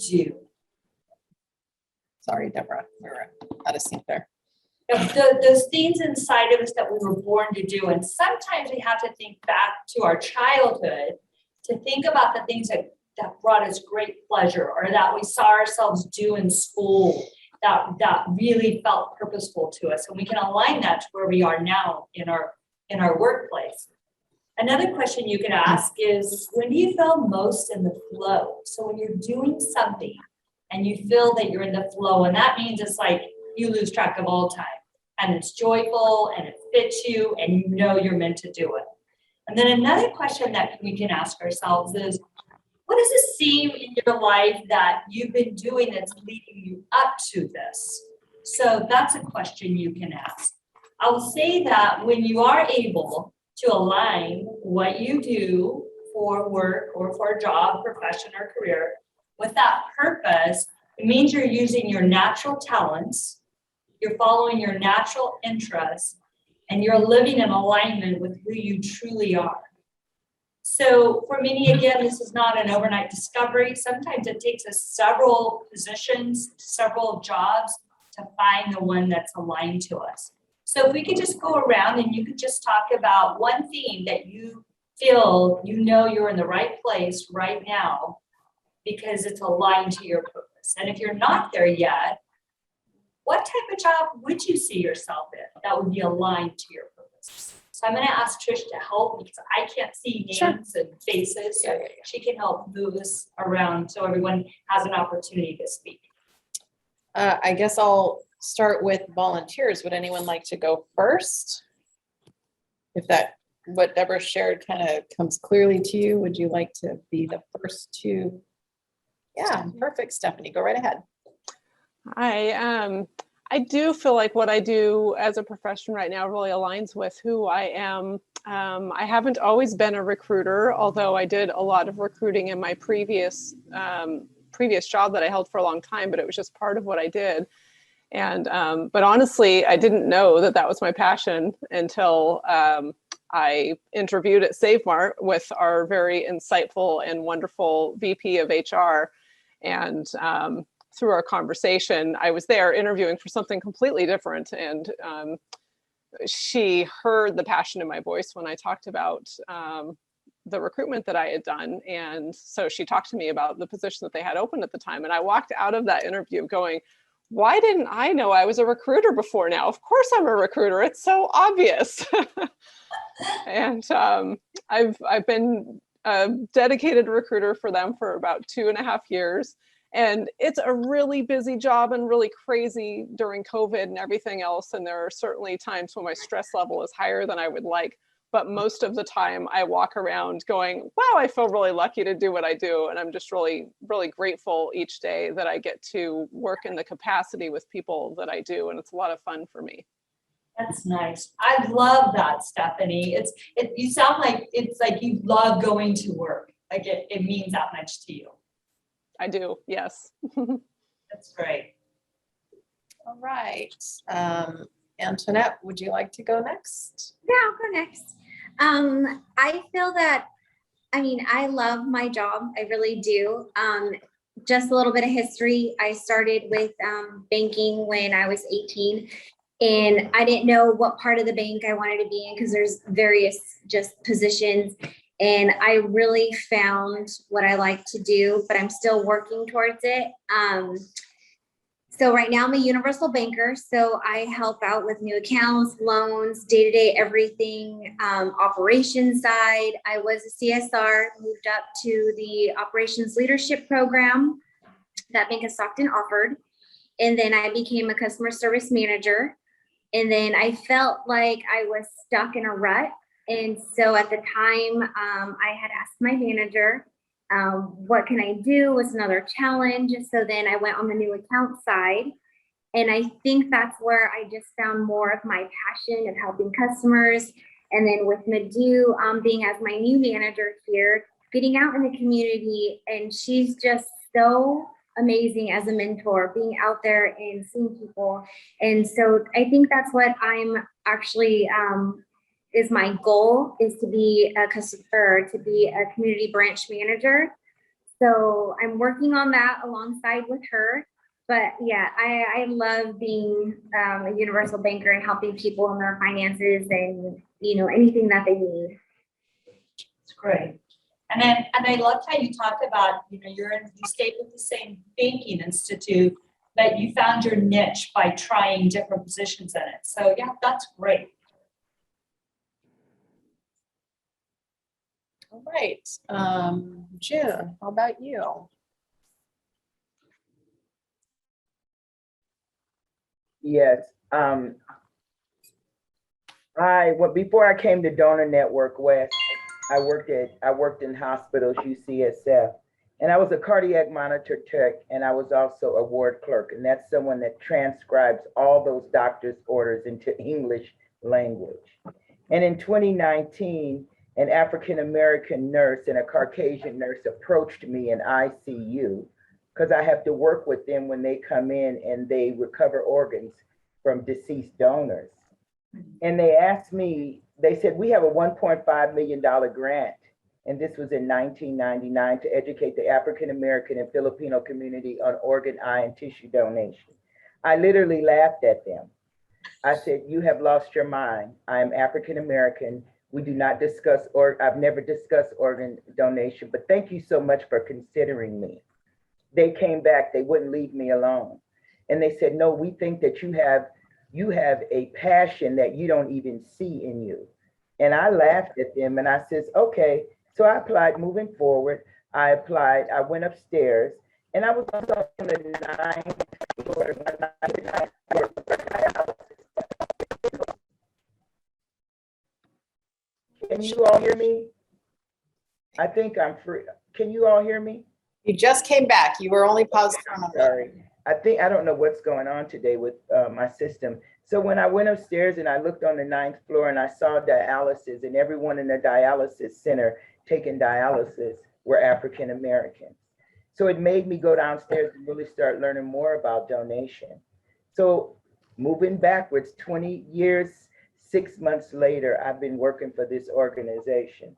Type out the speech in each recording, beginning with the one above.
do. Sorry, Deborah, we were out of sync there. Those things inside of us that we were born to do. And sometimes we have to think back to our childhood to think about the things that brought us great pleasure, or that we saw ourselves do in school that really felt purposeful to us. And we can align that to where we are now in our workplace. Another question you can ask is, when do you feel most in the flow? So when you're doing something and you feel that you're in the flow, and that means it's like you lose track of all time, and it's joyful and it fits you and you know you're meant to do it. And then another question that we can ask ourselves is, what is it seem in your life that you've been doing that's leading you up to this? So that's a question you can ask. I will say that when you are able to align what you do for work or for a job, profession, or career with that purpose, it means you're using your natural talents, you're following your natural interests, and you're living in alignment with who you truly are. So for many, again, this is not an overnight discovery. Sometimes it takes us several positions, several jobs to find the one that's aligned to us. So if we could just go around and you could just talk about one thing that you feel you know you're in the right place right now because it's aligned to your purpose. And if you're not there yet, what type of job would you see yourself in that would be aligned to your purpose? So I'm going to ask Trish to help because I can't see names and faces. So she can help move us around so everyone has an opportunity to speak. I guess I'll start with volunteers. Would anyone like to go first? If that, what Deborah shared kind of comes clearly to you, would you like to be the first to? Yeah, perfect, Stephanie, go right ahead. I do feel like what I do as a profession right now really aligns with who I am. I haven't always been a recruiter, although I did a lot of recruiting in my previous job that I held for a long time, but it was just part of what I did. And but honestly, I didn't know that was my passion until I interviewed at Save Mart with our very insightful and wonderful VP of HR. And through our conversation, I was there interviewing for something completely different. And she heard the passion in my voice when I talked about the recruitment that I had done. And so she talked to me about the position that they had open at the time. And I walked out of that interview going, why didn't I know I was a recruiter before now? Of course I'm a recruiter. It's so obvious. And I've been a dedicated recruiter for them for about 2.5 years. And it's a really busy job and really crazy during COVID and everything else. And there are certainly times when my stress level is higher than I would like. But most of the time I walk around going, wow, I feel really lucky to do what I do. And I'm just really, really grateful each day that I get to work in the capacity with people that I do. And it's a lot of fun for me. That's nice. I love that, Stephanie. You sound like it's like you love going to work. Like it means that much to you. I do, yes. That's great. All right. Antoinette, would you like to go next? Yeah, I'll go next. I feel that, I love my job. I really do. Just a little bit of history. I started with banking when I was 18, and I didn't know what part of the bank I wanted to be in because there's various just positions. And I really found what I like to do, but I'm still working towards it. So right now I'm a universal banker. So I help out with new accounts, loans, day-to-day everything, operations side. I was a CSR, moved up to the operations leadership program that Bank of Stockton offered. And then I became a customer service manager. And then I felt like I was stuck in a rut. And so at the time, I had asked my manager, what can I do? Was another challenge. So then I went on the new account side. And I think that's where I just found more of my passion of helping customers. And then with Madhu being as my new manager here, getting out in the community, and she's just so amazing as a mentor, being out there and seeing people. And so I think that's what I'm actually is my goal, is to be a customer, to be a community branch manager. So I'm working on that alongside with her. But yeah, I love being a universal banker and helping people in their finances and, anything that they need. It's great. And I loved how you talked about, you stayed with the same banking institute, but you found your niche by trying different positions in it. So yeah, that's great. All right, June, how about you? Yes. Before I came to Donor Network West, I worked in hospitals, UCSF, and I was a cardiac monitor tech, and I was also a ward clerk, and that's someone that transcribes all those doctors' orders into English language. And in 2019, an African-American nurse and a Caucasian nurse approached me in ICU because I have to work with them when they come in and they recover organs from deceased donors. And they asked me, they said, we have a $1.5 million grant, and this was in 1999, to educate the African-American and Filipino community on organ, eye, and tissue donation. I literally laughed at them. I said, you have lost your mind. I am African-American. We do not discuss, or I've never discussed organ donation, but thank you so much for considering me. They came back, they wouldn't leave me alone. And they said, no, we think that you have a passion that you don't even see in you. And I laughed at them and I says, okay. So I applied moving forward. I went upstairs and I was on the 9th floor. Can you all hear me? I think I'm free. Can you all hear me? You just came back. You were only paused for a moment. Sorry. I don't know what's going on today with my system. So when I went upstairs and I looked on the 9th floor and I saw dialysis, and everyone in the dialysis center taking dialysis were African Americans. So it made me go downstairs and really start learning more about donation. So moving backwards 20 years, 6 months later, I've been working for this organization.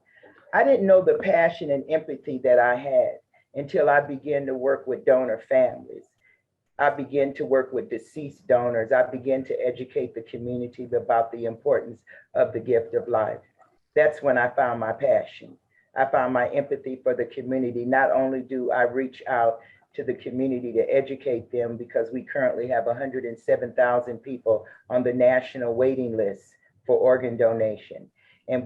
I didn't know the passion and empathy that I had until I began to work with donor families. I began to work with deceased donors. I began to educate the community about the importance of the gift of life. That's when I found my passion. I found my empathy for the community. Not only do I reach out to the community to educate them, because we currently have 107,000 people on the national waiting list for organ donation.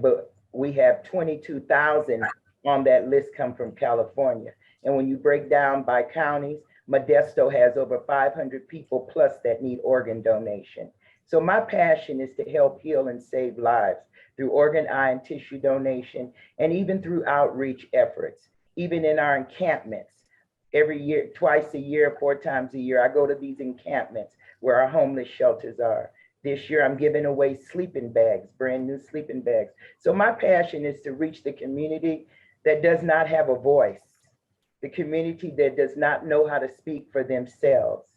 But we have 22,000 on that list come from California. And when you break down by counties, Modesto has over 500 people plus that need organ donation. So my passion is to help heal and save lives through organ, eye, and tissue donation, and even through outreach efforts, even in our encampments. Every year, twice a year, 4 times a year, I go to these encampments where our homeless shelters are. This year, I'm giving away sleeping bags, brand new sleeping bags. So my passion is to reach the community that does not have a voice, the community that does not know how to speak for themselves,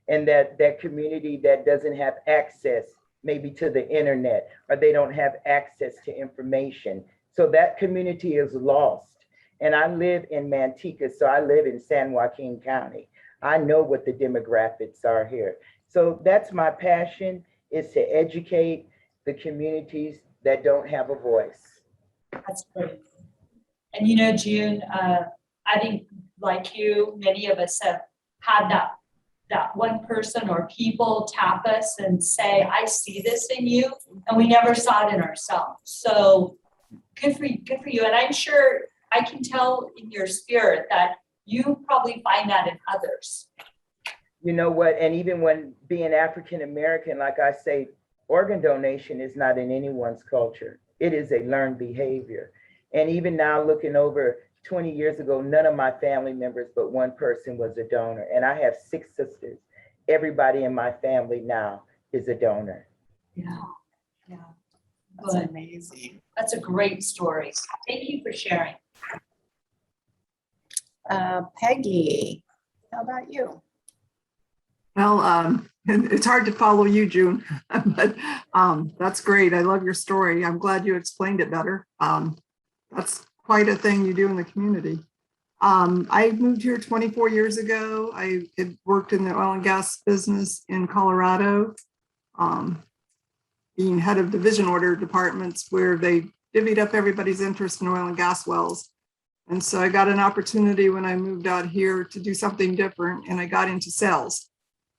and that community that doesn't have access maybe to the internet, or they don't have access to information. So that community is lost. And I live in Manteca, so I live in San Joaquin County. I know what the demographics are here. So that's my passion, is to educate the communities that don't have a voice. That's great. And June, I think like you, many of us have had that one person or people tap us and say, I see this in you, and we never saw it in ourselves. So good for you. And I'm sure I can tell in your spirit that you probably find that in others. You know what? And even when being African American, like I say, organ donation is not in anyone's culture. It is a learned behavior. And even now, looking over 20 years ago, none of my family members but one person was a donor. And I have 6 sisters. Everybody in my family now is a donor. Yeah. That's Good. amazing. That's a great story. Thank you for sharing. Peggy, how about you? Well, it's hard to follow you, June, but that's great. I love your story. I'm glad you explained it better. That's quite a thing you do in the community. I moved here 24 years ago. I had worked in the oil and gas business in Colorado, being head of division order departments where they divvied up everybody's interest in oil and gas wells. And so I got an opportunity when I moved out here to do something different, and I got into sales.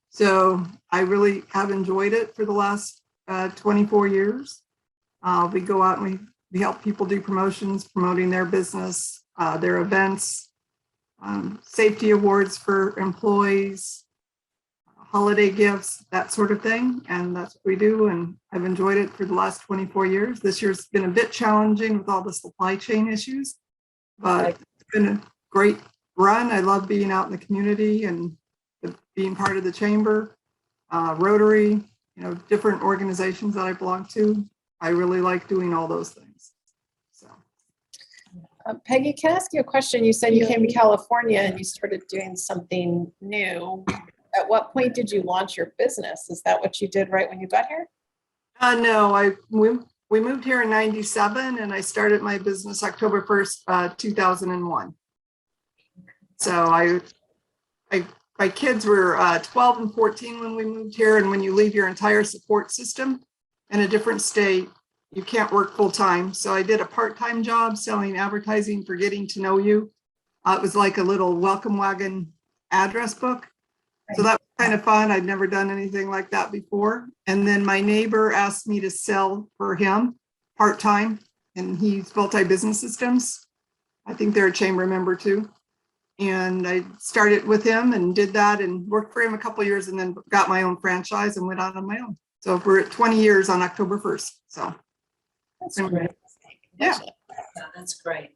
So I really have enjoyed it for the last 24 years. We go out and we help people do promotions, promoting their business, their events, safety awards for employees, holiday gifts, that sort of thing. And that's what we do. And I've enjoyed it for the last 24 years. This year's been a bit challenging with all the supply chain issues, but it's been a great run. I love being out in the community and being part of the chamber, Rotary, different organizations that I belong to. I really like doing all those things. So, Peggy, can I ask you a question? You said you came to California and you started doing something new. At what point did you launch your business? Is that what you did right when you got here? No, we moved here in '97 and I started my business October 1st, 2001. So my kids were 12 and 14 when we moved here. And when you leave your entire support system in a different state, you can't work full time. So I did a part-time job selling advertising for Getting to Know You. It was like a little welcome wagon address book. So that was kind of fun. I'd never done anything like that before. And then my neighbor asked me to sell for him part-time, and he's multi-business systems. I think they're a chamber member too. And I started with him and did that and worked for him a couple of years, and then got my own franchise and went out on my own. So we're at 20 years on October 1st. So That's great. Yeah. That's great.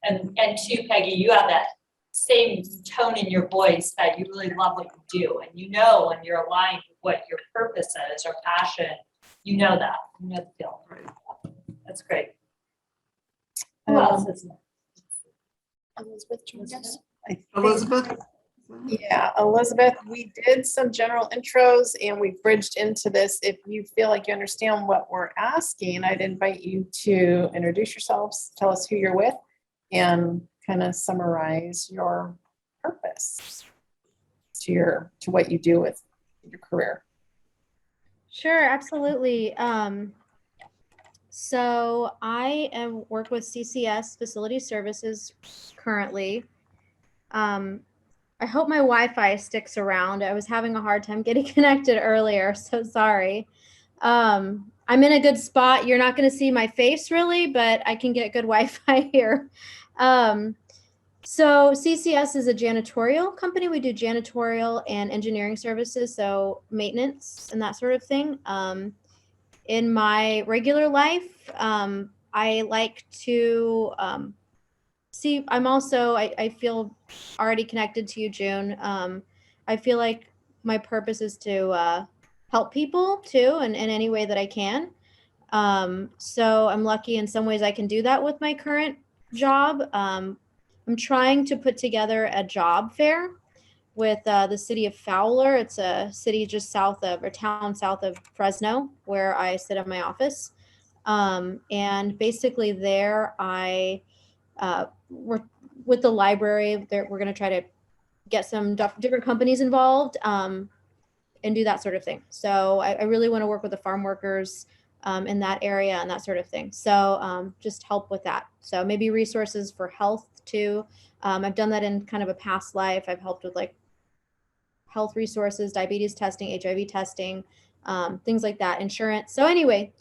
And too, Peggy, you have that same tone in your voice that you really love what you do. And when you're aligned with what your purpose is or passion, that. You know the feeling. Right. That's great. Who else is there? Elizabeth joined us. Elizabeth? Yeah, Elizabeth, we did some general intros and we bridged into this. If you feel like you understand what we're asking, I'd invite you to introduce yourselves, tell us who you're with, and kind of summarize your purpose to what you do with your career. Sure, absolutely. So I work with CCS Facility Services currently. I hope my Wi-Fi sticks around. I was having a hard time getting connected earlier, so sorry. I'm in a good spot. You're not going to see my face really, but I can get good Wi-Fi here. So CCS is a janitorial company. We do janitorial and engineering services, so maintenance and that sort of thing. In my regular life, I like to I feel already connected to you, June. I feel like my purpose is to help people too, in any way that I can. So I'm lucky in some ways I can do that with my current job. I'm trying to put together a job fair with the city of Fowler. It's a city just town south of Fresno, where I sit in my office. And basically there we're with the library there. We're going to try to get some different companies involved and do that sort of thing. So I really want to work with the farm workers in that area and that sort of thing. So just help with that. So maybe resources for health too. I've done that in kind of a past life. I've helped with like health resources, diabetes testing, HIV testing, things like that, insurance. So anyway,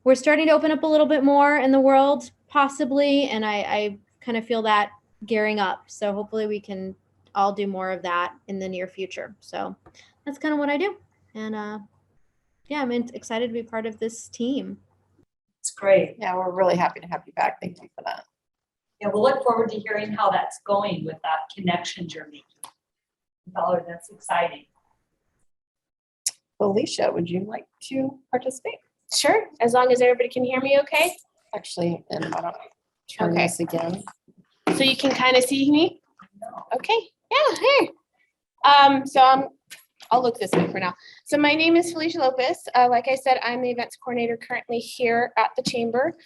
we're starting to open up a little bit more in the world possibly. And I kind of feel that gearing up. So hopefully we can all do more of that in the near future. So that's kind of what I do. And yeah, I'm excited to be part of this team. It's great. Yeah, we're really happy to have you back. Thank you for that. Yeah, we'll look forward to hearing how that's going with that connections you're making. Valerie, that's exciting. Felicia, would you like to participate? Sure, as long as everybody can hear me okay. Actually, and why don't I turn Okay. this again? So you can kind of see me? Okay, yeah, hey. I'll look this way for now. So my name is Felicia Lopez. Like I said, I'm the events coordinator currently here at the chamber.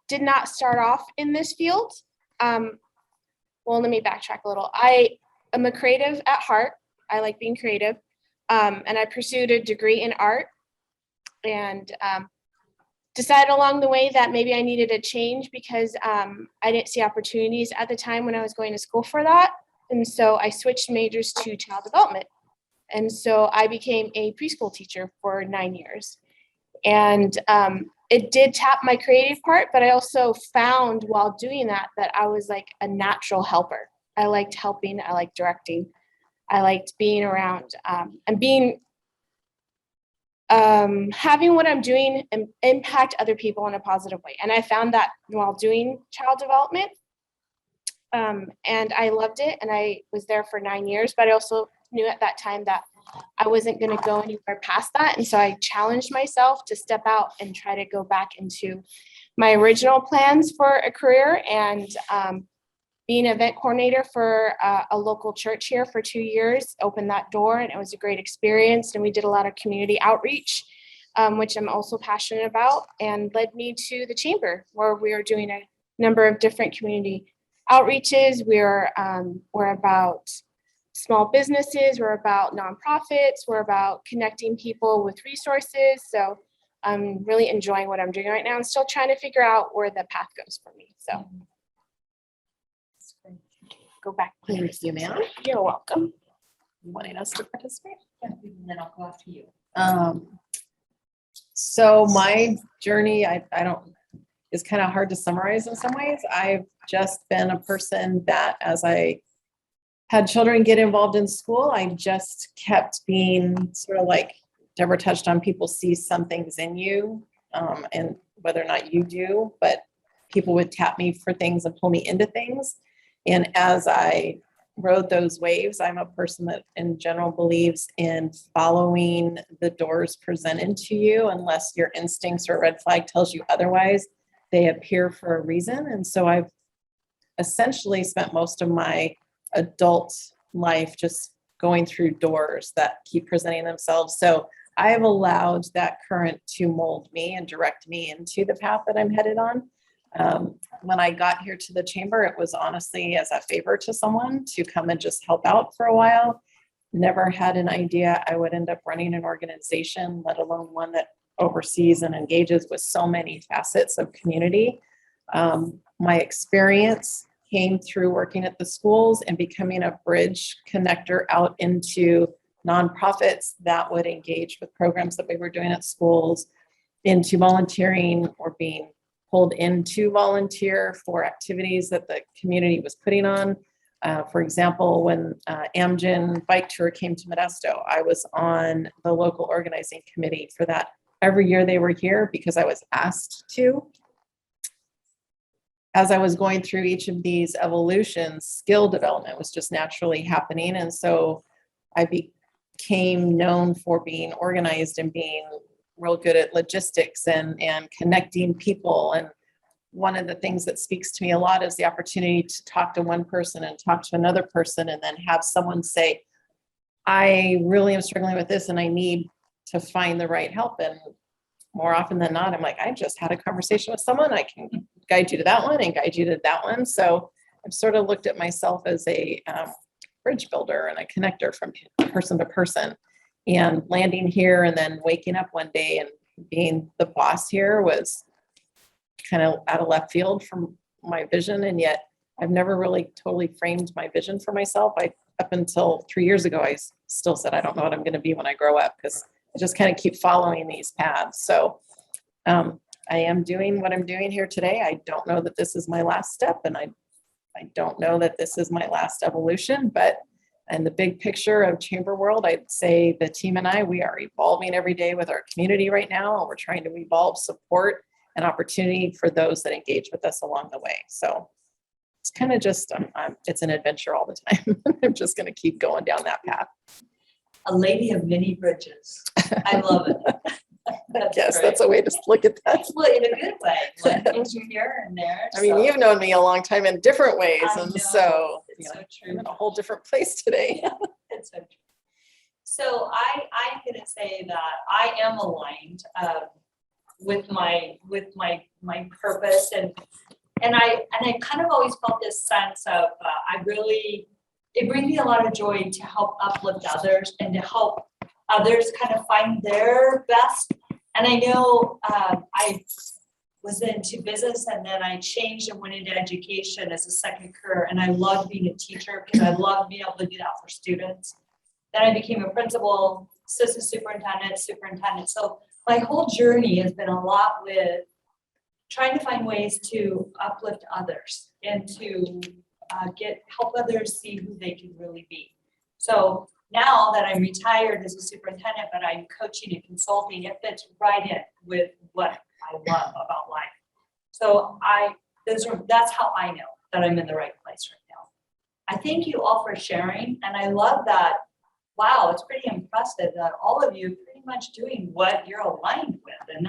Did not start off in this field. well, let me backtrack a little. I am a creative at heart. I like being creative. And I pursued a degree in art and decided along the way that maybe I needed a change because I didn't see opportunities at the time when I was going to school for that. And so I switched majors to child development. And so I became a preschool teacher for 9 years. And it did tap my creative part, but I also found while doing that I was like a natural helper. I liked helping, I liked directing, I liked being around and being having what I'm doing impact other people in a positive way. And I found that while doing child development, and I loved it. And I was there for 9 years, but I also knew at that time that I wasn't going to go anywhere past that. And so I challenged myself to step out and try to go back into my original plans for a career and being an event coordinator for a local church here for 2 years opened that door, and it was a great experience. And we did a lot of community outreach, which I'm also passionate about, and led me to the chamber where we are doing a number of different community outreaches. We're about small businesses, we're about nonprofits, we're about connecting people with resources. So I'm really enjoying what I'm doing right now. I'm still trying to figure out where the path goes for me. So go back. Thank you, ma'am. You're welcome. Wanting us to participate. And then I'll go after you. So my journey, I don't, is kind of hard to summarize in some ways. I've just been a person that as I had children get involved in school, I just kept being sort of like Deborah touched on, people see some things in you and whether or not you do, but people would tap me for things and pull me into things. And as I rode those waves, I'm a person that in general believes in following the doors presented to you unless your instincts or red flag tells you otherwise. They appear for a reason. And so I've essentially spent most of my adult life just going through doors that keep presenting themselves. So I have allowed that current to mold me and direct me into the path that I'm headed on. When I got here to the chamber, it was honestly as a favor to someone to come and just help out for a while. Never had an idea I would end up running an organization, let alone one that oversees and engages with so many facets of community. My experience came through working at the schools and becoming a bridge connector out into nonprofits that would engage with programs that we were doing at schools, into volunteering or being pulled in to volunteer for activities that the community was putting on. For example, when Amgen bike tour came to Modesto, I was on the local organizing committee for that. Every year they were here because I was asked to. As I was going through each of these evolutions, skill development was just naturally happening. And so I became known for being organized and being real good at logistics and connecting people. And one of the things that speaks to me a lot is the opportunity to talk to one person and talk to another person and then have someone say, I really am struggling with this and I need to find the right help. And more often than not, I'm like, I just had a conversation with someone. I can guide you to that one and guide you to that one. So I've sort of looked at myself as a bridge builder and a connector from person to person. And landing here and then waking up one day and being the boss here was kind of out of left field from my vision. And yet I've never really totally framed my vision for myself. Up until 3 years ago, I still said, I don't know what I'm going to be when I grow up, because I just kind of keep following these paths. So I am doing what I'm doing here today. I don't know that this is my last step, and I don't know that this is my last evolution, but in the big picture of chamber world, I'd say the team and I, we are evolving every day with our community right now. And we're trying to evolve support and opportunity for those that engage with us along the way. So it's kind of just, it's an adventure all the time. I'm just going to keep going down that path. A lady of many bridges. I love it. Yes, great. that's a way to look at that. Well, in a good way, like here and there. I mean, so. you've known me a long time in different ways. I And know, so, it's you know, so I'm true. in a whole different place today. It's so true. So I'm gonna say that I am aligned with my purpose, and And I kind of always felt this sense of, it brings me a lot of joy to help uplift others and to help others kind of find their best. And I know I was into business and then I changed and went into education as a second career. And I loved being a teacher because I loved being able to do that for students. Then I became a principal, assistant superintendent. So my whole journey has been a lot with trying to find ways to uplift others and to help others see who they can really be. So now that I'm retired as a superintendent, but I'm coaching and consulting, it fits right in with what I love about life. So that's how I know that I'm in the right place right now. I thank you all for sharing, and I love that. Wow, it's pretty impressive that all of you are pretty much doing what you're aligned with, and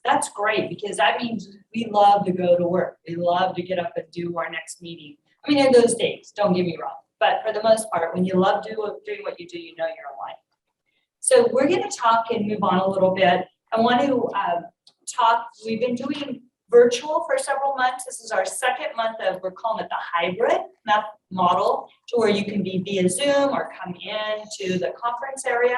that's great, because that means we love to go to work. We love to get up and do our next meeting. I mean, in those days, don't get me wrong, but for the most part, when you love doing what you do, you know you're aligned. So we're going to talk and move on a little bit. I want to talk. We've been doing virtual for several months. This is our second month of, we're calling it the hybrid model, to where you can be via Zoom or come in to the conference area.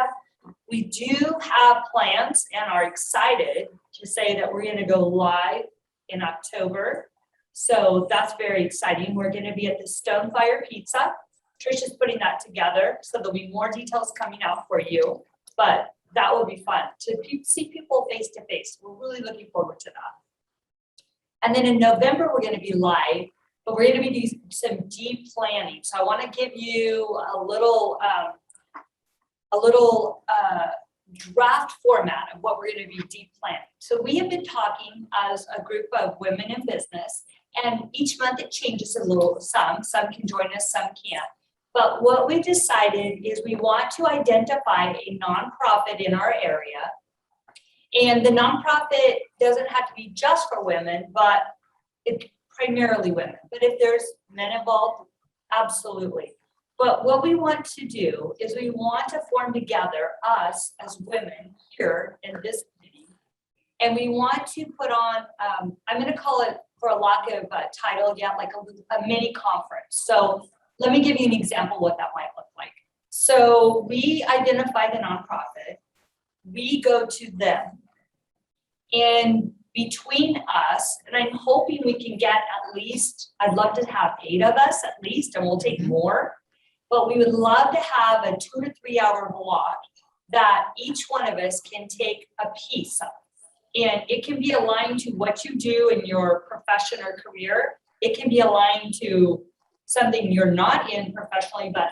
We do have plans and are excited to say that we're going to go live in October. So that's very exciting. We're going to be at the Stonefire Pizza. Trish is putting that together, so there'll be more details coming out for you, but that will be fun to see people face to face. We're really looking forward to that. And then in November, we're going to be live, but we're going to be doing some deep planning. So I want to give you a little draft format of what we're going to be deep planning. So we have been talking as a group of women in business, and each month it changes a little. Some can join us, some can't. But what we decided is we want to identify a nonprofit in our area. And the nonprofit doesn't have to be just for women, but it's primarily women. But if there's men involved, absolutely. But what we want to do is we want to form together, us as women here in this city, and we want to put on, I'm going to call it, for a lack of title yet, like a mini conference. So let me give you an example of what that might look like. So we identify the nonprofit, we go to them, and between us, and I'm hoping we can get at least, I'd love to have 8 of us at least, and we'll take more, but we would love to have a 2 to 3 hour block that each one of us can take a piece of. And it can be aligned to what you do in your profession or career. It can be aligned to something you're not in professionally, but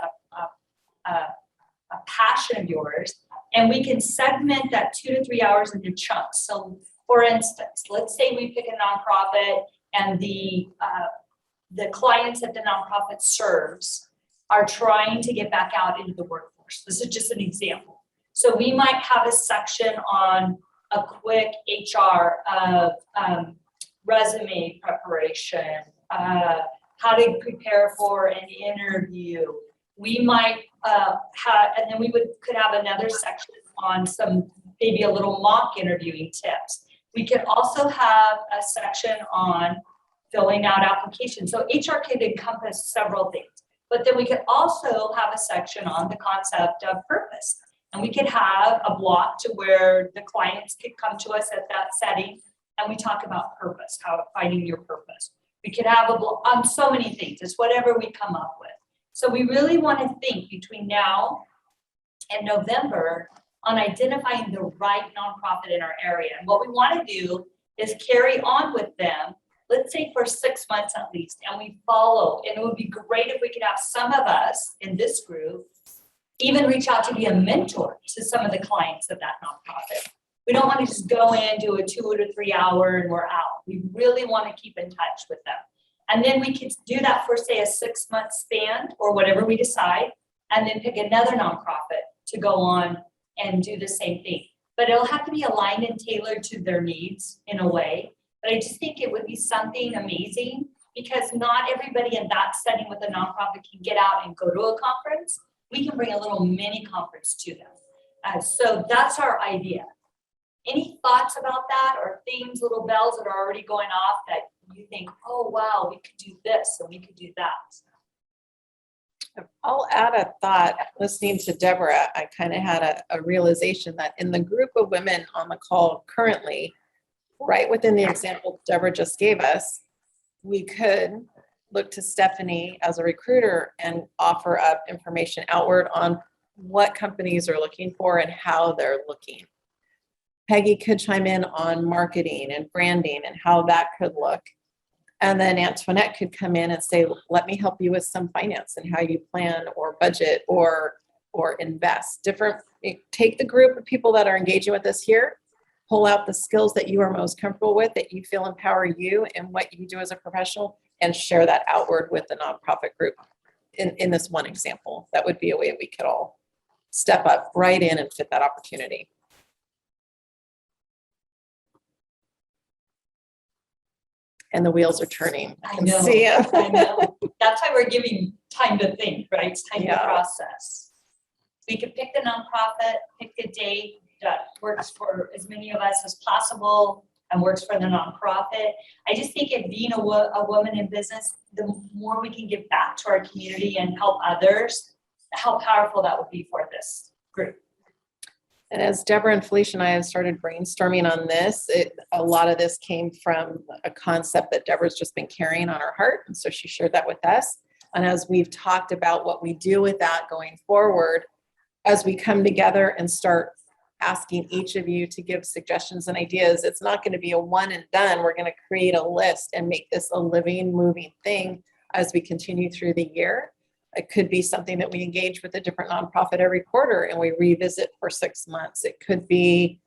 a passion of yours. And we can segment that 2 to 3 hours into chunks. So for instance, let's say we pick a nonprofit and the clients that the nonprofit serves are trying to get back out into the workforce. This is just an example. So we might have a section on a quick HR of resume preparation, how to prepare for an interview. We might and then we could have another section on some, maybe a little mock interviewing tips. We could also have a section on filling out applications. So HR could encompass several things, but then we could also have a section on the concept of purpose. And we could have a block to where the clients could come to us at that setting and we talk about purpose, how finding your purpose. We could have a block on so many things. It's whatever we come up with. So we really want to think between now and November on identifying the right nonprofit in our area. And what we want to do is carry on with them, let's say for 6 months at least, and we follow. And it would be great if we could have some of us in this group even reach out to be a mentor to some of the clients of that nonprofit. We don't want to just go in, do a 2 to 3 hour and we're out. We really want to keep in touch with them. And then we could do that for, say, a 6 month span or whatever we decide, and then pick another nonprofit to go on and do the same thing. But it'll have to be aligned and tailored to their needs in a way. But I just think it would be something amazing, because not everybody in that setting with a nonprofit can get out and go to a conference. We can bring a little mini conference to them. So that's our idea. Any thoughts about that, or things, little bells that are already going off that you we think, oh, wow, we could do this and we could do that. I'll add a thought. Listening to Deborah, I kind of had a realization that in the group of women on the call currently, right within the example Deborah just gave us, we could look to Stephanie as a recruiter and offer up information outward on what companies are looking for and how they're looking. Peggy could chime in on marketing and branding and how that could look. And then Antoinette could come in and say, let me help you with some finance and how you plan or budget or invest. Take the group of people that are engaging with us here, pull out the skills that you are most comfortable with, that you feel empower you and what you do as a professional, and share that outward with the nonprofit group. In this one example, that would be a way we could all step up right in and fit that opportunity. And the wheels are turning. I can see it. I know. That's why we're giving time to think, right? It's time Yeah. to process. We could pick the nonprofit, pick a date that works for as many of us as possible and works for the nonprofit. I just think it being a woman in business, the more we can give back to our community and help others, how powerful that would be for this group. And as Deborah and Felicia and I have started brainstorming on this, a lot of this came from a concept that Deborah's just been carrying on her heart. And so she shared that with us. And as we've talked about what we do with that going forward, as we come together and start asking each of you to give suggestions and ideas, it's not going to be a one and done. We're going to create a list and make this a living, moving thing as we continue through the year. It could be something that we engage with a different nonprofit every quarter and we revisit for 6 months. It could be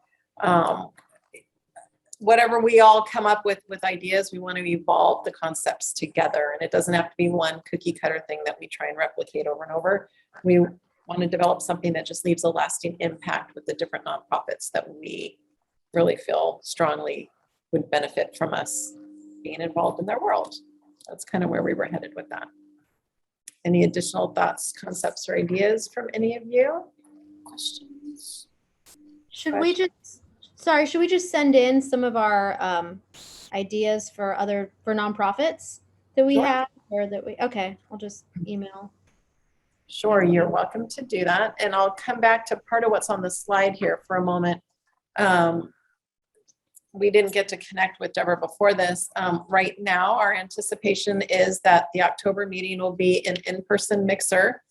whatever we all come up with ideas. We want to evolve the concepts together, and it doesn't have to be one cookie cutter thing that we try and replicate over and over. We want to develop something that just leaves a lasting impact with the different nonprofits that we really feel strongly would benefit from us being involved in their world. That's kind of where we were headed with that. Any additional thoughts, concepts, or ideas from any of you? Questions? Should we just send in some of our ideas for nonprofits that we Sure. have, or that okay, I'll just email. Sure, you're welcome to do that. And I'll come back to part of what's on the slide here for a moment. We didn't get to connect with Deborah before this. Right now, our anticipation is that the October meeting will be an in-person mixer,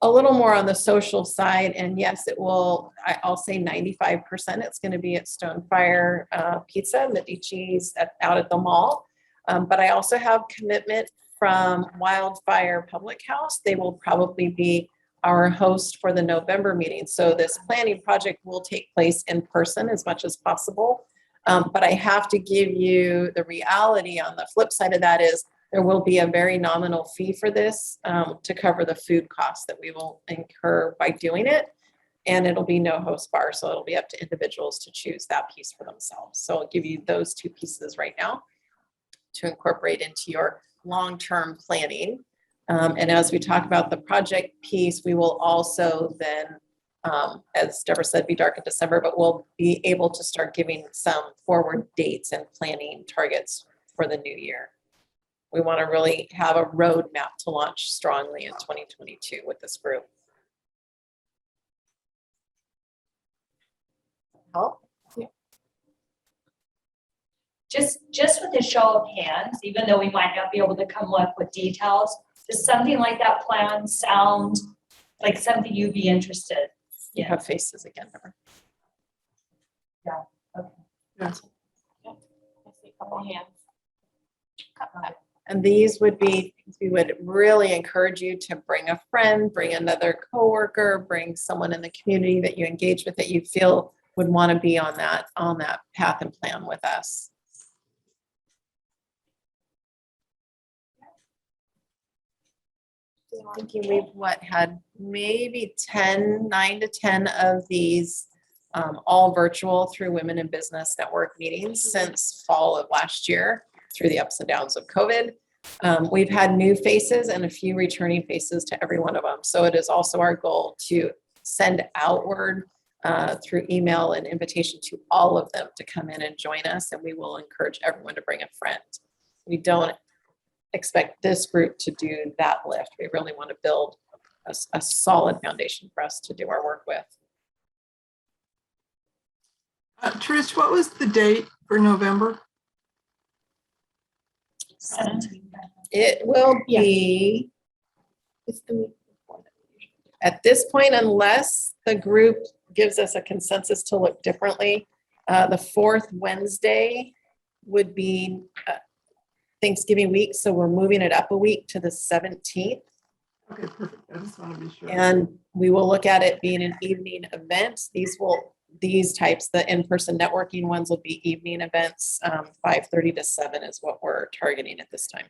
a little more on the social side. And yes, it will, I'll say 95%, it's going to be at Stonefire Pizza, Medici's out at the mall. But I also have commitment from Wildfire Public House. They will probably be our host for the November meeting. So this planning project will take place in person as much as possible. But I have to give you the reality on the flip side of that is there will be a very nominal fee for this to cover the food costs that we will incur by doing it. And it'll be no host bar. So it'll be up to individuals to choose that piece for themselves. So I'll give you those two pieces right now to incorporate into your long-term planning. And as we talk about the project piece, we will also then as Deborah said, be dark in December, but we'll be able to start giving some forward dates and planning targets for the new year. We want to really have a roadmap to launch strongly in 2022 with this group. Help? Yeah. Just with a show of hands, even though we might not be able to come up with details, does something like that plan sound like something you'd be interested? You have faces again, Deborah. Yeah. Okay. Yes. I see a couple hands. And these would be, we would really encourage you to bring a friend, bring another coworker, bring someone in the community that you engage with that you feel would want to be on that path and plan with us. Thinking we've had maybe 9 to 10 of these all virtual through Women in Business Network meetings since fall of last year through the ups and downs of COVID. We've had new faces and a few returning faces to every one of them. So it is also our goal to send outward through email and invitation to all of them to come in and join us. And we will encourage everyone to bring a friend. we don't expect this group to do that lift. We really want to build a solid foundation for us to do our work with. Trish, what was the date for November? It will be, It's the week before that. at this point, unless the group gives us a consensus to look differently, the fourth Wednesday would be Thanksgiving week, so we're moving it up a week to the 17th. Okay, perfect. I just want to be sure. And we will look at it being an evening event. These types, the in-person networking ones will be evening events. 5:30 to 7 is what we're targeting at this time.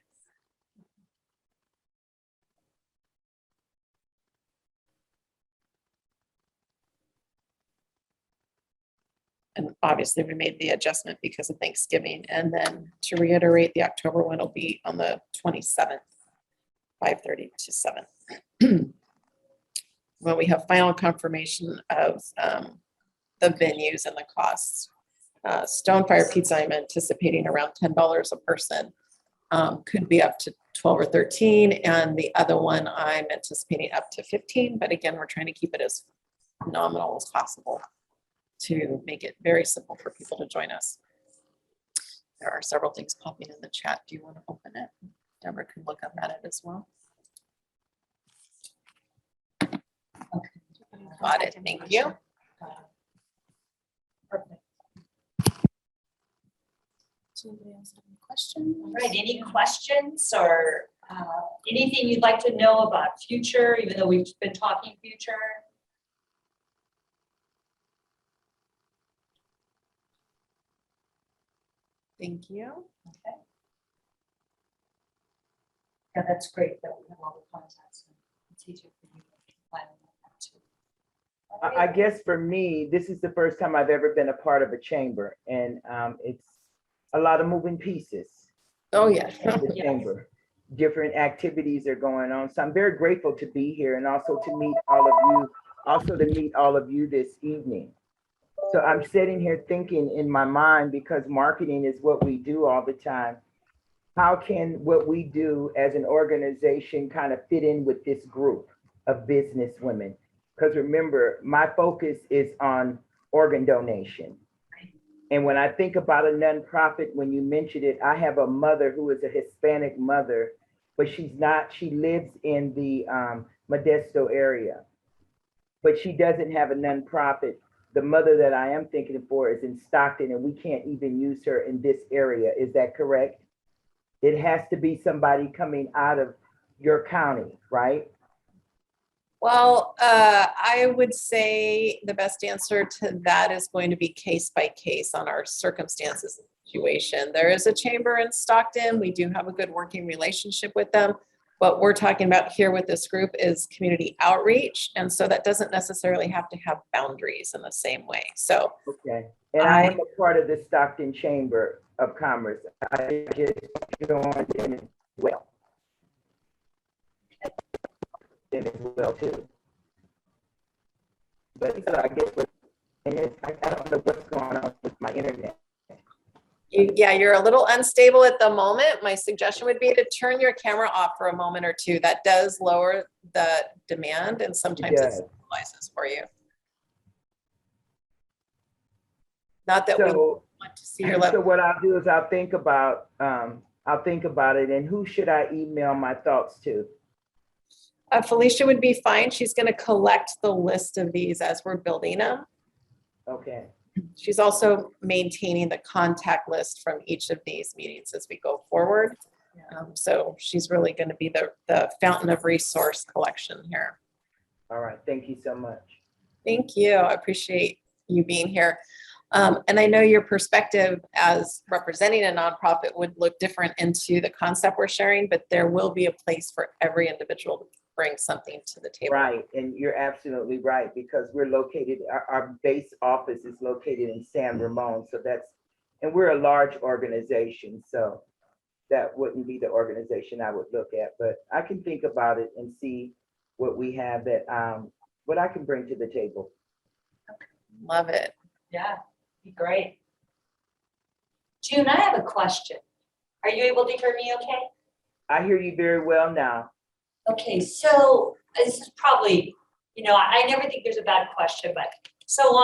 And obviously we made the adjustment because of Thanksgiving. And then to reiterate, the October one will be on the 27th, 5:30 to 7. When we have final confirmation of the venues and the costs. Stonefire Pizza, I'm anticipating around $10 a person. Could be up to 12 or 13. And the other one, I'm anticipating up to 15. But again, we're trying to keep it as nominal as possible to make it very simple for people to join us. There are several things popping in the chat. Do you want to open it? Deborah can look up at it as well. Got it. Thank you. Perfect. Does anybody else have any questions? All right, any questions or anything you'd like to know about future, even though we've been talking future? Thank you. Okay. Yeah, that's great that we have all the contacts. It's easier for you to find that too. I guess for me, this is the first time I've ever been a part of a chamber, and it's a lot of moving pieces Oh, yeah. in the Yes. chamber. Different activities are going on, so I'm very grateful to be here and also to meet all of you this evening. So I'm sitting here thinking in my mind, because marketing is what we do all the time. How can what we do as an organization kind of fit in with this group of business women? Because remember, my focus is on organ donation. And when I think about a nonprofit, when you mentioned it, I have a mother who is a Hispanic mother, but she lives in the Modesto area, but she doesn't have a nonprofit. The mother that I am thinking for is in Stockton, and we can't even use her in this area. Is that correct? It has to be somebody coming out of your county, right? Well, I would say the best answer to that is going to be case by case on our circumstances and situation. There is a chamber in Stockton. We do have a good working relationship with them. What we're talking about here with this group is community outreach. And so that doesn't necessarily have to have boundaries in the same way. So, Okay. And I am a part of the Stockton Chamber of Commerce. I just joined in as well. In as well too. But so I guess, I don't know what's going on with my internet. yeah, you're a little unstable at the moment. My suggestion would be to turn your camera off for a moment or two. That does lower the demand, and sometimes it stabilizes for you. Not that we So, want to see your so level. what I'll do is I'll think about it, and who should I email my thoughts to? Felicia would be fine. She's going to collect the list of these as we're building them. Okay. She's also maintaining the contact list from each of these meetings as we go forward. So she's really going to be the fountain of resource collection here. All right. Thank you so much. Thank you. I appreciate you being here. And I know your perspective as representing a nonprofit would look different into the concept we're sharing, but there will be a place for every individual to bring something to the table. Right, and you're absolutely right, because we're located, our base office is located in San Ramon, so and we're a large organization, so that wouldn't be the organization I would look at, but I can think about it and see what we have what I can bring to the table. Love it. Yeah, be great. June, I have a question. Are you able to hear me okay? I hear you very well now. Okay, so this is probably, I never think there's a bad question, but so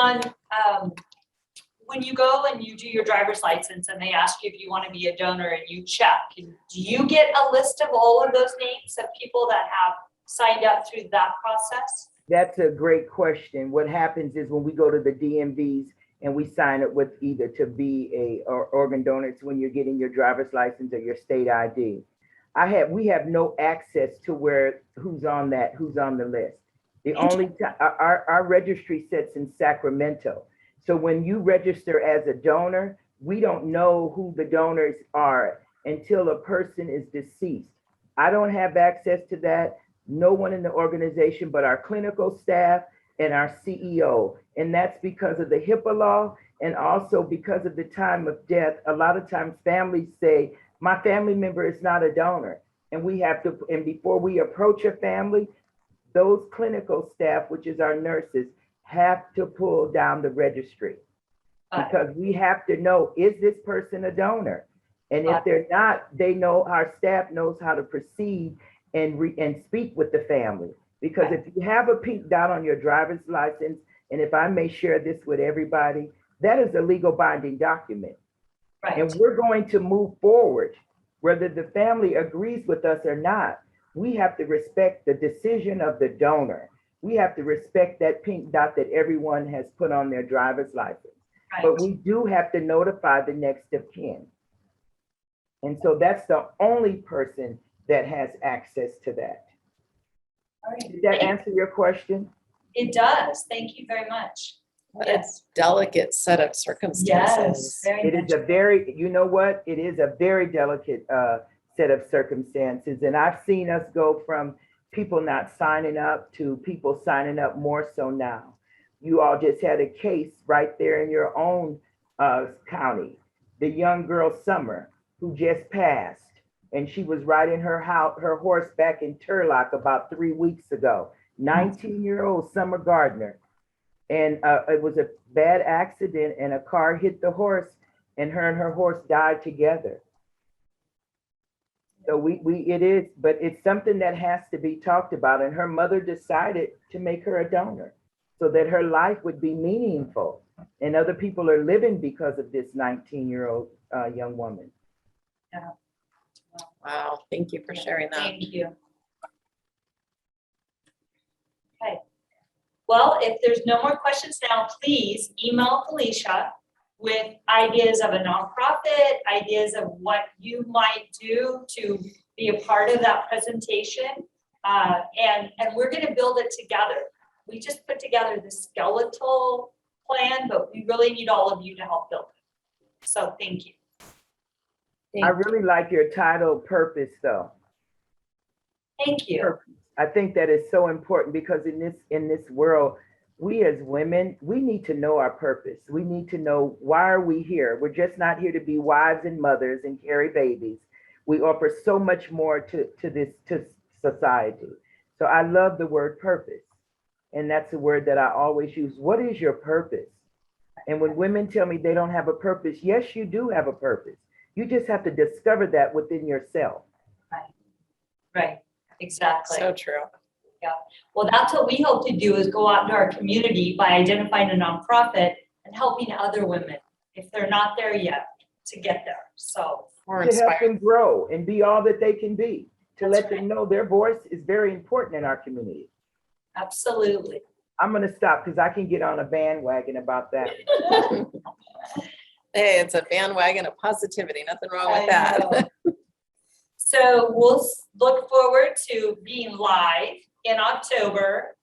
when you go and you do your driver's license and they ask you if you want to be a donor and you check, do you get a list of all of those names of people that have signed up through that process? That's a great question. What happens is when we go to the DMVs and we sign up with either to be a organ donor, it's when you're getting your driver's license or your state ID. We have no access to who's on the list. The only our registry sits in Sacramento. So when you register as a donor, we don't know who the donors are until a person is deceased. I don't have access to that. No one in the organization but our clinical staff and our CEO. And that's because of the HIPAA law and also because of the time of death. A lot of times families say, my family member is not a donor. And and before we approach a family, those clinical staff, which is our nurses, have to pull down the registry because we have to know, is this person a donor? And if they're not, our staff knows how to proceed and speak with the family. Because if you have a pink dot on your driver's license, and if I may share this with everybody, that is a legal binding document. Right. And we're going to move forward, whether the family agrees with us or not. We have to respect the decision of the donor. We have to respect that pink dot that everyone has put on their driver's license. Right. But we do have to notify the next of kin. And so that's the only person that has access to that. All right. Did that answer your question? It does. Thank you very much. What a delicate set of circumstances. Yes, very It much. is a very, you know what? It is a very delicate set of circumstances. And I've seen us go from people not signing up to people signing up more so now. You all just had a case right there in your own county, the young girl Summer, who just passed. And she was riding her horse back in Turlock about 3 weeks ago. 19-year-old Summer Gardner. And it was a bad accident and a car hit the horse and her horse died together. So it is, but it's something that has to be talked about. And her mother decided to make her a donor so that her life would be meaningful. And other people are living because of this 19-year-old young woman. Yeah. Wow, thank you for sharing that. Thank you. Okay. Well, if there's no more questions now, please email Felicia with ideas of a nonprofit, ideas of what you might do to be a part of that presentation. And we're going to build it together. We just put together the skeletal plan, but we really need all of you to help build it. So thank you. I really like your title, Purpose, though. Thank you. Purpose. I think that is so important because in this world, we as women, we need to know our purpose. We need to know, why are we here? We're just not here to be wives and mothers and carry babies. We offer so much more to society. So I love the word purpose. And that's a word that I always use. What is your purpose? And when women tell me they don't have a purpose, yes, you do have a purpose. You just have to discover that within yourself. Right. Exactly. So true. Well, that's what we hope to do, is go out into our community by identifying a nonprofit and helping other women, if they're not there yet, to get there. So We're To help inspired. them grow and be all that they can be, to That's let them know their voice is very important in our community. absolutely. I'm gonna stop because I can get on a bandwagon about that. Hey, it's a bandwagon of positivity. Nothing wrong with I that. know. So we'll look forward to being live in October.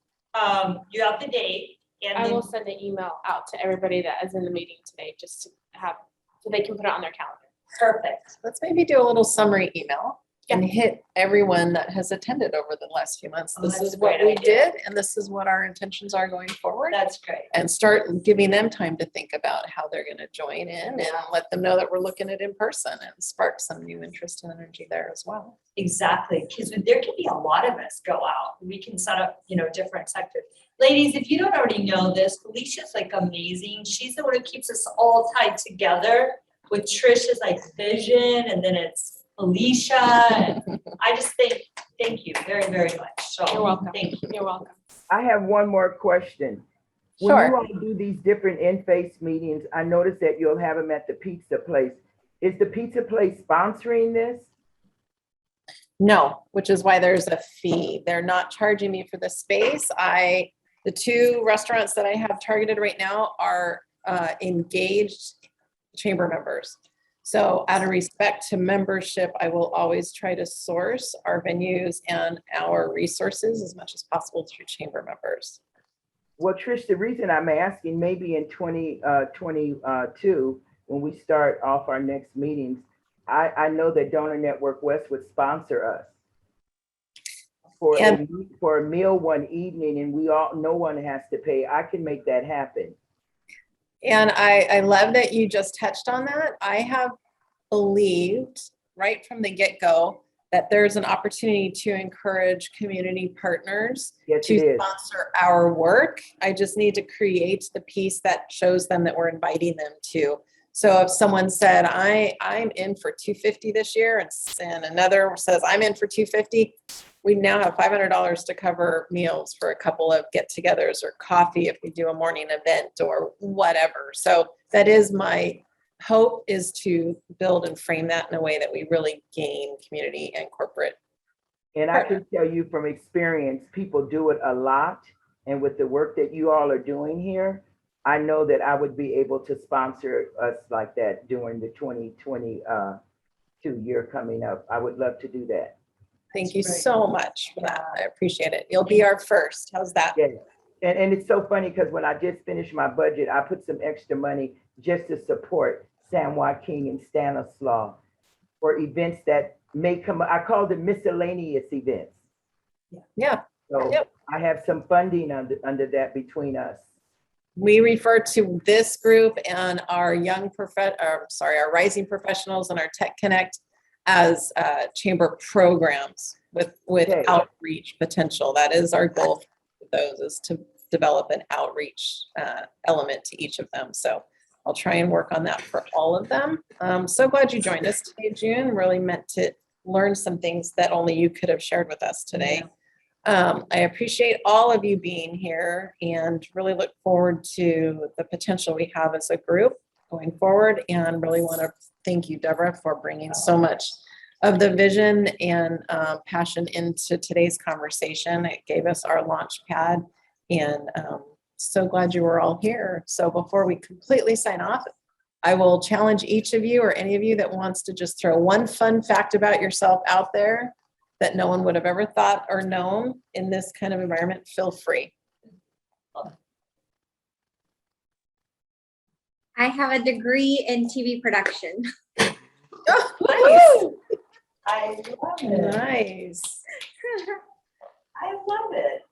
You have the date. And I then- will send an email out to everybody that is in the meeting today, just to have, so they can put it on their calendar. Perfect. Let's maybe do a little summary email and hit everyone that has attended over the last few months. Oh, This that's is a what great we idea. did, and this is what our intentions are going forward. That's great. And start giving them time to think about how they're gonna join in and let them know that we're looking at in person and spark some new interest and energy there as well. Exactly. Because there can be a lot of us go out. We can set up, different sectors. Ladies, if you don't already know this, Felicia's like amazing. She's the one who keeps us all tied together. with Trish's like vision, and then it's Felicia, and I just thank you very, very much. So, You're welcome. thank you. You're welcome. I have one more question. When you all do these different in-face meetings, I noticed that you'll have them at the pizza place. Is the pizza place sponsoring this? No, which is why there's a fee. They're not charging me for the space. The two restaurants that I have targeted right now are engaged chamber members. So out of respect to membership, I will always try to source our venues and our resources as much as possible through chamber members. Well, Trish, the reason I'm asking, maybe in 2022, when we start off our next meetings, I know that Donor Network West would sponsor us for a meal one evening, and no one has to pay. I can make that happen. And I love that you just touched on that. I have believed right from the get-go that there's an opportunity to encourage community partners to sponsor our work. I just need to create the piece that shows them that we're inviting them to. So if someone said, I'm in for $250 this year, and another says, I'm in for $250, we now have $500 to cover meals for a couple of get-togethers or coffee if we do a morning event or whatever. So that is my hope, is to build and frame that in a way that we really gain community and corporate. And I can tell you from experience, people do it a lot. And with the work that you all are doing here, I know that I would be able to sponsor us like that during the 2022 year coming up. I would love to do that. Thank you so much for that. I appreciate it. You'll be our first. How's that? Yeah. And it's so funny because when I just finished my budget, I put some extra money just to support San Joaquin and Stanislaus for events that may come. I call them miscellaneous events. Yeah. So I have some funding under that between us. We refer to this group and our our rising professionals and our Tech Connect as chamber programs with outreach potential. That is our goal for those, is to develop an outreach element to each of them. So I'll try and work on that for all of them. So glad you joined us today, June. Really meant to learn some things that only you could have shared with us today. I appreciate all of you being here and really look forward to the potential we have as a group going forward, and really want to thank you, Deborah, for bringing so much of the vision and passion into today's conversation. It gave us our launch pad, and so glad you were all here. So before we completely sign off, I will challenge each of you, or any of you that wants to just throw one fun fact about yourself out there that no one would have ever thought or known in this kind of environment. Feel free. I have a degree in TV production. Oh, nice. I love it. Nice. I love it.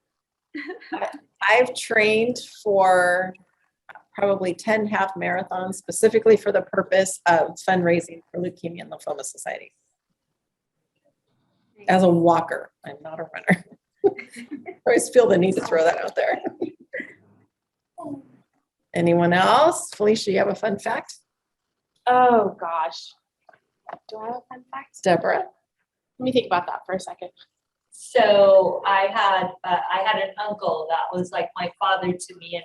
I've trained for probably 10 half marathons specifically for the purpose of fundraising for Leukemia and Lymphoma Society. As a walker, I'm not a runner. I always feel the need to throw that out there. Anyone else? Felicia, you have a fun fact? Oh, gosh. Do I have a fun fact? Deborah? Let me think about that for a second. So I had an uncle that was like my father to me, and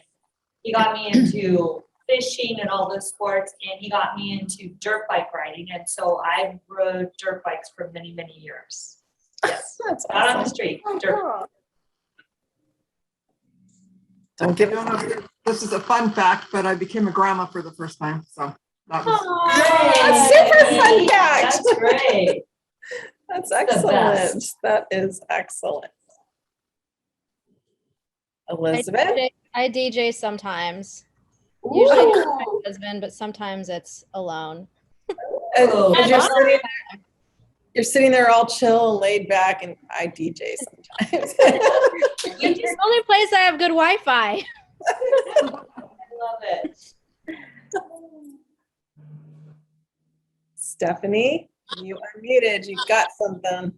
he got me into fishing and all those sports, and he got me into dirt bike riding, and so I rode dirt bikes for many, many years. Yes, That's not on the awesome. street, dirt. Don't give I don't it. know if this is a fun fact, but I became a grandma for the first time. So that was That's super fun fact. That's great. That's the excellent. best. That is excellent. Elizabeth? I DJ sometimes. Ooh. Usually it's with my husband, but sometimes it's alone. Oh, As fun. you're sitting there all chill and laid back, and I DJ sometimes. It's the only place I have good Wi-Fi. I love it. Stephanie, you are muted. You've got something.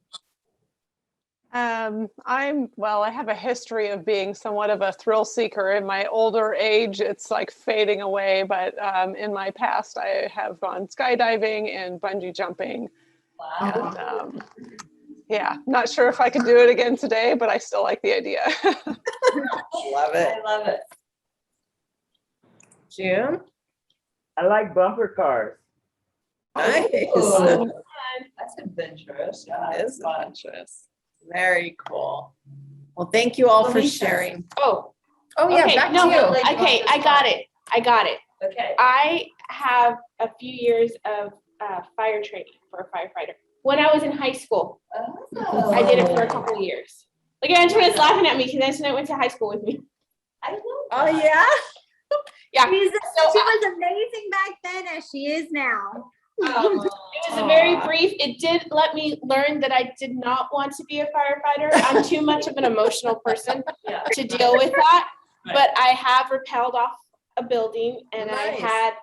I have a history of being somewhat of a thrill seeker. In my older age, it's like fading away, but in my past, I have gone skydiving and bungee jumping. Wow. And, yeah, not sure if I could do it again today, but I still like the idea. Love it. I love it. June? I like bumper cars. Nice. Ooh, that's adventurous. Yeah, That that's is fun. adventurous. Very cool. Well, thank you all for Felicia. sharing. Oh, Oh, yeah, okay, back to no, you. okay, I got it. Okay. I have a few years of fire training for a firefighter. When I was in high school, I did it for a couple of years. Like Antoinette's laughing at me because Antoinette went to high school with me. I love Oh, that. yeah? Yeah. She So, was amazing back then as she is now. It was a very brief, it did let me learn that I did not want to be a firefighter. I'm too much of an emotional person Yeah. to deal with that. Right. But I have rappelled off a building and I Nice. had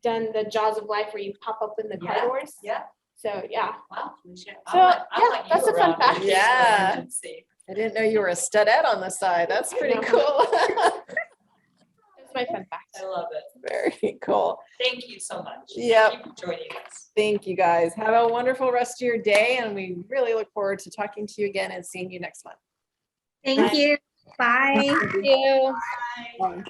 done the jaws of life where you pop up in the car Yeah. doors. Yeah. So yeah. Wow. Felicia. So, yeah, that's a fun fact. Yeah. I didn't know you were a studette on the side. That's pretty know. cool. That's my fun fact. I love it. Very cool. Thank you so much. Yep. Thank you for joining us. Thank you, guys. Have a wonderful rest of your day, and we really look forward to talking to you again and seeing you next month. Thank you. Bye. Thank you. Bye.